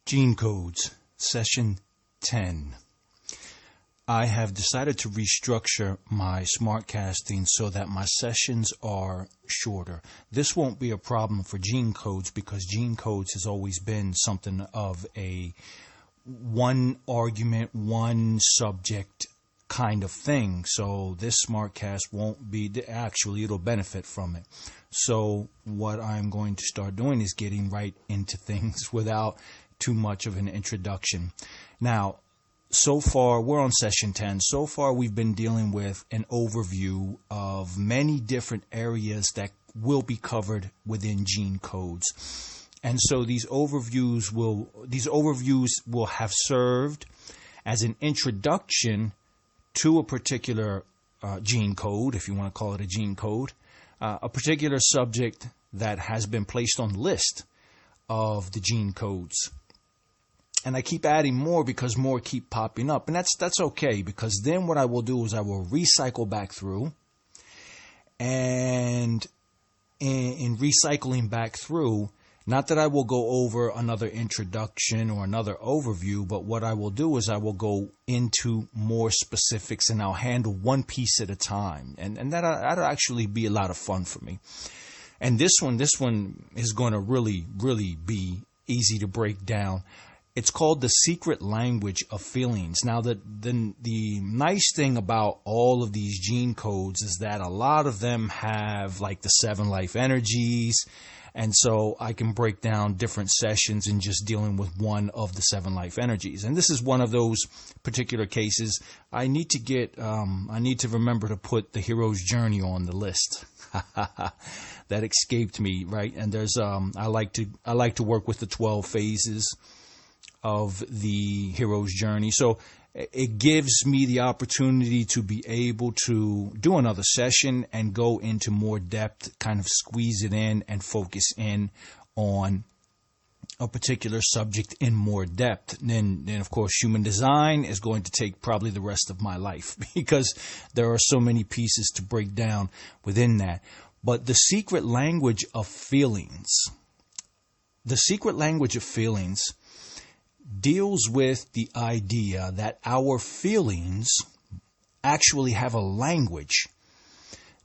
Gene Codes, Session 10. I have decided to restructure my SmartCasting so that my sessions are shorter. This won't be a problem for Gene Codes because Gene Codes has always been something of a one argument, one subject kind of thing. So this SmartCast won't be, actually it'll benefit from it. So what I'm going to start doing is getting right into things without too much of an introduction. Now, so far, we're on session 10. So far, we've been dealing with an overview of many different areas that will be covered within Gene Codes. And so these overviews will have served as an introduction to a particular gene code, if you want to call it a gene code, a particular subject that has been placed on the list of the gene codes. And I keep adding more because more keep popping up. And that's okay, because then what I will do is I will recycle back through. And in recycling back through, not that I will go over another introduction or another overview, but what I will do is I will go into more specifics and I'll handle one piece at a time. And that'll actually be a lot of fun for me. And this one is going to really, really be easy to break down. It's called The Secret Language of Feelings. Now, the nice thing about all of these gene codes is that a lot of them have like the 7 life energies. And so I can break down different sessions in just dealing with one of the 7 life energies. And this is one of those particular cases. I need to remember to put the hero's journey on the list. That escaped me, right? And there's, I like to work with the 12 phases of the hero's journey. So it gives me the opportunity to be able to do another session and go into more depth, kind of squeeze it in and focus in on a particular subject in more depth. Then of course, human design is going to take probably the rest of my life because there are so many pieces to break down within that. But the secret language of feelings, deals with the idea that our feelings actually have a language,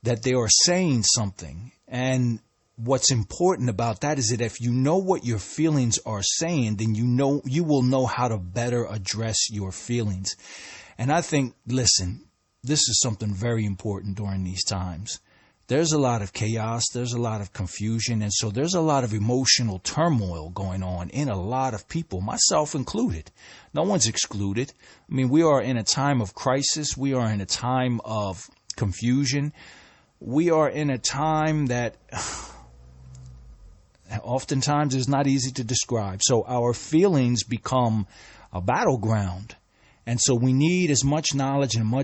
that they are saying something. And what's important about that is that if you know what your feelings are saying, then you will know how to better address your feelings. And I think, listen, this is something very important during these times. There's a lot of chaos, there's a lot of confusion, and so there's a lot of emotional turmoil going on in a lot of people, myself included. No one's excluded. I mean, we are in a time of crisis. We are in a time of confusion. We are in a time that oftentimes is not easy to describe. So our feelings become a battleground. And so we need as much knowledge and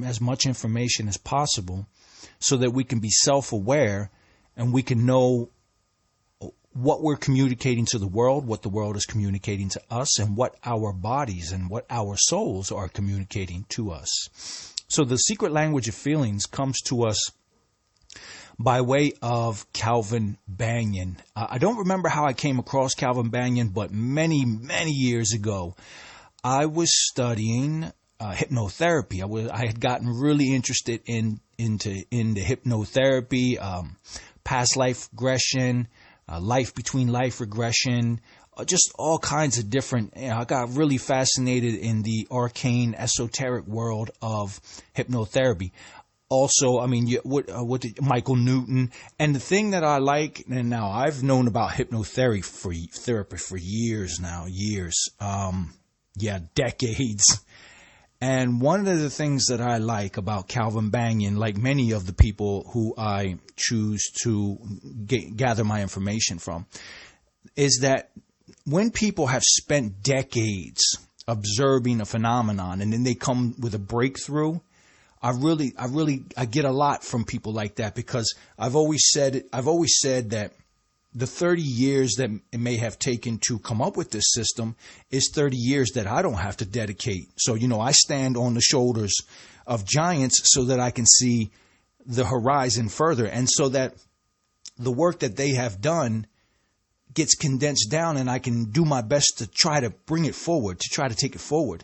as much information as possible, so that we can be self-aware and we can know what we're communicating to the world, what the world is communicating to us, and what our bodies and what our souls are communicating to us. So the secret language of feelings comes to us by way of Calvin Banyan. I don't remember how I came across Calvin Banyan, but many, many years ago, I was studying hypnotherapy. I had gotten really interested into hypnotherapy, past life regression, life between life regression, just all kinds of different. I got really fascinated in the arcane, esoteric world of hypnotherapy. Also, I mean, what did Michael Newton? And the thing that I like, and now I've known about hypnotherapy for years now, decades. And one of the things that I like about Calvin Banyan, like many of the people who I choose to gather my information from, is that when people have spent decades observing a phenomenon and then they come with a breakthrough, I get a lot from people like that, because I've always said that the 30 years that it may have taken to come up with this system is 30 years that I don't have to dedicate. So, I stand on the shoulders of giants so that I can see the horizon further, and so that the work that they have done gets condensed down and I can do my best to try to bring it forward, to try to take it forward.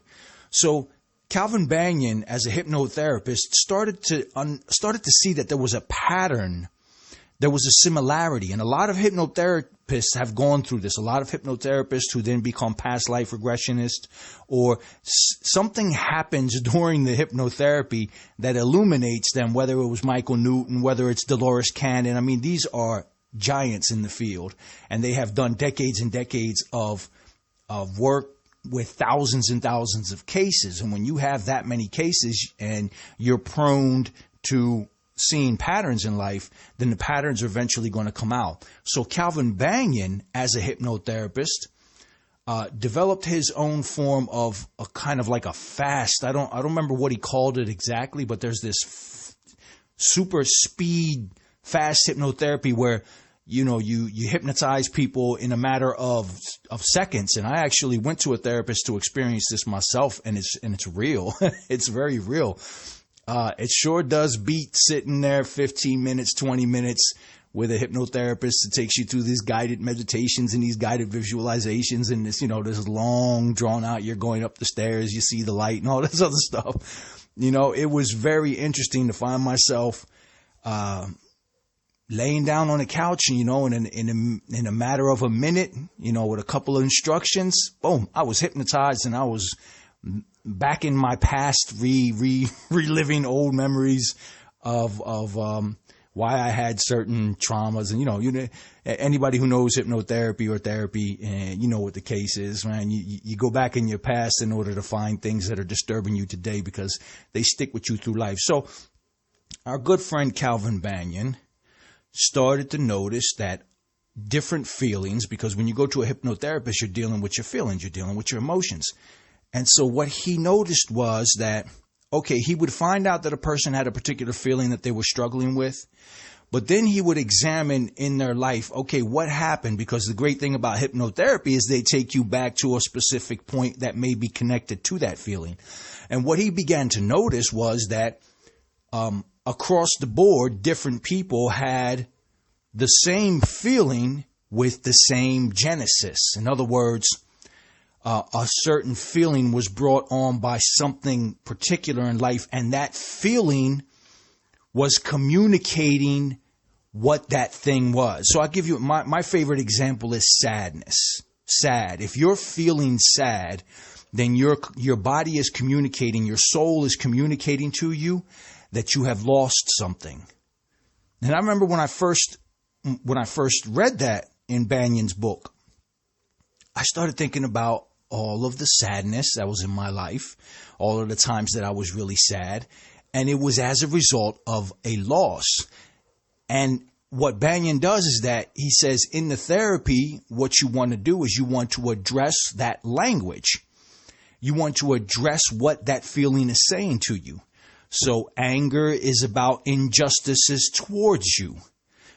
So Calvin Banyan, as a hypnotherapist, started to see that there was a pattern. There was a similarity, and a lot of hypnotherapists have gone through this. A lot of hypnotherapists who then become past life regressionists, or something happens during the hypnotherapy that illuminates them, whether it was Michael Newton, whether it's Dolores Cannon. I mean, these are giants in the field, and they have done decades and decades of work with thousands and thousands of cases. And when you have that many cases and you're prone to seeing patterns in life, then the patterns are eventually going to come out. So Calvin Banyan, as a hypnotherapist, developed his own form of a kind of like a fast. I don't remember what he called it exactly, but there's this super speed fast hypnotherapy where you hypnotize people in a matter of seconds. And I actually went to a therapist to experience this myself, and it's real. It's very real. It sure does beat sitting there 15 minutes, 20 minutes with a hypnotherapist that takes you through these guided meditations and these guided visualizations and this long drawn out, you're going up the stairs, you see the light and all this other stuff. It was very interesting to find myself, laying down on a couch, in a matter of a minute, with a couple of instructions, boom, I was hypnotized and I was back in my past, reliving old memories of why I had certain traumas. And, anybody who knows hypnotherapy or therapy, you know what the case is, man. You go back in your past in order to find things that are disturbing you today because they stick with you through life. So our good friend Calvin Banyan started to notice that different feelings, because when you go to a hypnotherapist, you're dealing with your feelings, you're dealing with your emotions. And so what he noticed was that, okay, he would find out that a person had a particular feeling that they were struggling with, but then he would examine in their life, okay, what happened? Because the great thing about hypnotherapy is they take you back to a specific point that may be connected to that feeling. And what he began to notice was that across the board, different people had the same feeling with the same genesis. In other words, a certain feeling was brought on by something particular in life, and that feeling was communicating what that thing was. So I'll give you my favorite example is sadness. Sad. If you're feeling sad, then your body is communicating, your soul is communicating to you that you have lost something. And I remember when I first read that in Banyan's book, I started thinking about all of the sadness that was in my life, all of the times that I was really sad, and it was as a result of a loss. And what Banyan does is that he says in the therapy, what you want to do is you want to address that language. You want to address what that feeling is saying to you. So anger is about injustices towards you.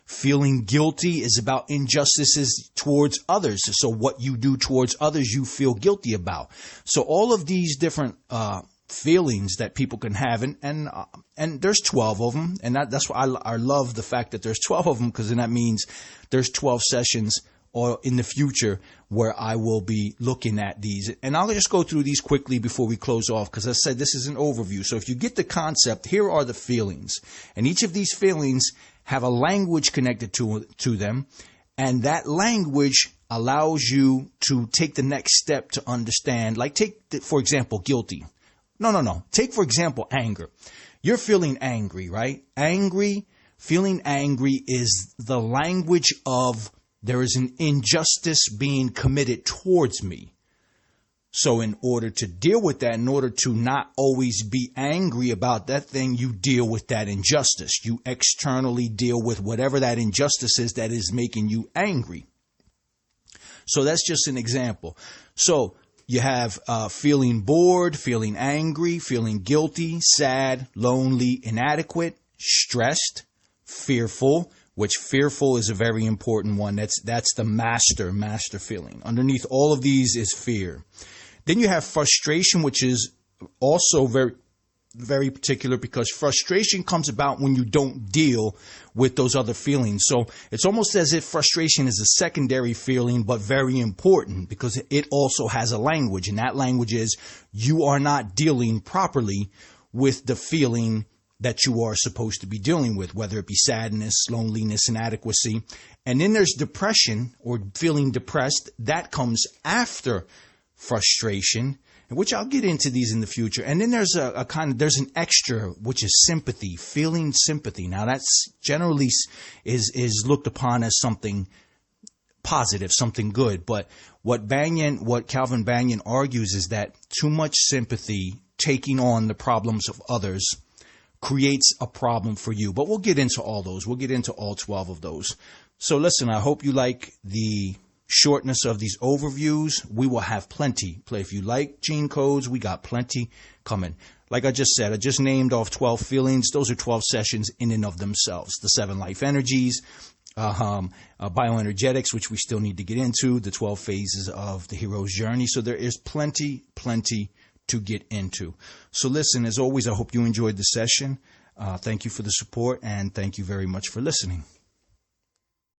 Feeling guilty is about injustices towards others. So what you do towards others, you feel guilty about. So all of these different feelings that people can have, and there's 12 of them, and that's why I love the fact that there's 12 of them, because then that means there's 12 sessions or in the future where I will be looking at these. And I'll just go through these quickly before we close off, because I said this is an overview. So if you get the concept, here are the feelings. And each of these feelings have a language connected to them. And that language allows you to take the next step to understand. Like for example, guilty. No. Take, for example, anger. You're feeling angry, right? Feeling angry is the language of there is an injustice being committed towards me. So in order to deal with that, in order to not always be angry about that thing, you deal with that injustice. You externally deal with whatever that injustice is that is making you angry. So that's just an example. So you have feeling bored, feeling angry, feeling guilty, sad, lonely, inadequate, stressed, fearful, which fearful is a very important one. That's the master feeling. Underneath all of these is fear. Then you have frustration, which is also very, very particular because frustration comes about when you don't deal with those other feelings. So it's almost as if frustration is a secondary feeling, but very important because it also has a language. And that language is you are not dealing properly with the feeling that you are supposed to be dealing with, whether it be sadness, loneliness, inadequacy. And then there's depression or feeling depressed. That comes after frustration, which I'll get into these in the future. And then there's there's an extra, which is sympathy, feeling sympathy. Now that's generally is looked upon as something positive, something good. But what Calvin Banyan argues is that too much sympathy, taking on the problems of others, creates a problem for you. But we'll get into all those. We'll get into all 12 of those. So listen, I hope you like the shortness of these overviews. We will have plenty. If you like gene codes, we got plenty coming. Like I just said, I just named off 12 feelings. Those are 12 sessions in and of themselves. The 7 life energies, bioenergetics, which we still need to get into, the 12 phases of the hero's journey. So there is plenty to get into. So listen, as always, I hope you enjoyed the session. Thank you for the support, and thank you very much for listening.